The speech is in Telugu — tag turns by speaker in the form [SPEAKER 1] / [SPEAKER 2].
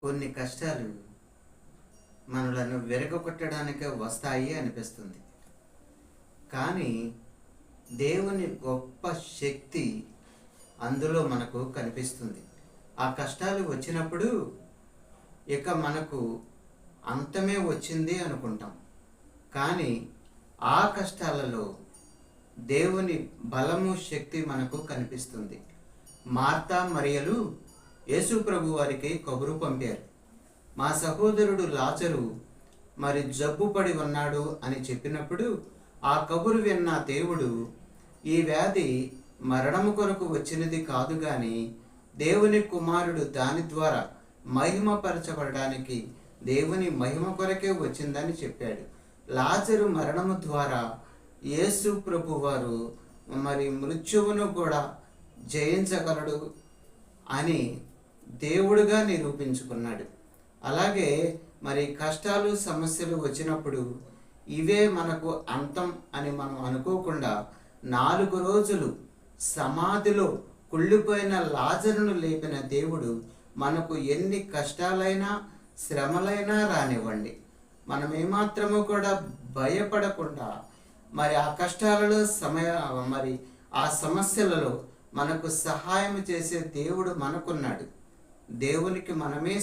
[SPEAKER 1] కొన్ని కష్టాలు మనలను విరగొట్టడానికే వస్తాయి అనిపిస్తుంది. కానీ దేవుని గొప్ప శక్తి అందులో మనకు కనిపిస్తుంది. ఆ కష్టాలు వచ్చినప్పుడు ఇక మనకు అంతమే వచ్చింది అనుకుంటాం. కానీ ఆ కష్టాలలో దేవుని బలము శక్తి మనకు కనిపిస్తుంది. మార్తా మరియలు యేసు ప్రభు వారికి కబురు పంపారు. మా సహోదరుడు లాజరు జబ్బు పడి ఉన్నాడు అని చెప్పినప్పుడు ఆ కబురు విన్న దేవుడు ఈ వ్యాధి మరణము కొరకు వచ్చినది కాదు గాని దేవుని కుమారుడు దాని ద్వారా మహిమపరచబడడానికి దేవుని మహిమ కొరకే వచ్చిందని చెప్పాడు. లాజరు మరణము ద్వారా యేసు ప్రభు వారు మృత్యువును కూడా జయించగలడు అని దేవుడుగా నిరూపించుకున్నాడు. అలాగే కష్టాలు సమస్యలు వచ్చినప్పుడు ఇవే మనకు అంతం అని మనం అనుకోకుండా 4 రోజులు సమాధిలో కుళ్ళిపోయిన లాజరును లేపిన దేవుడు మనకు ఎన్ని కష్టాలైనా శ్రమలైనా రానివ్వండి, మనం ఏమాత్రము కూడా భయపడకుండా ఆ కష్టాలలో ఆ సమస్యలలో మనకు సహాయం చేసే దేవుడు మనకున్నాడు. దేవునికి మనమే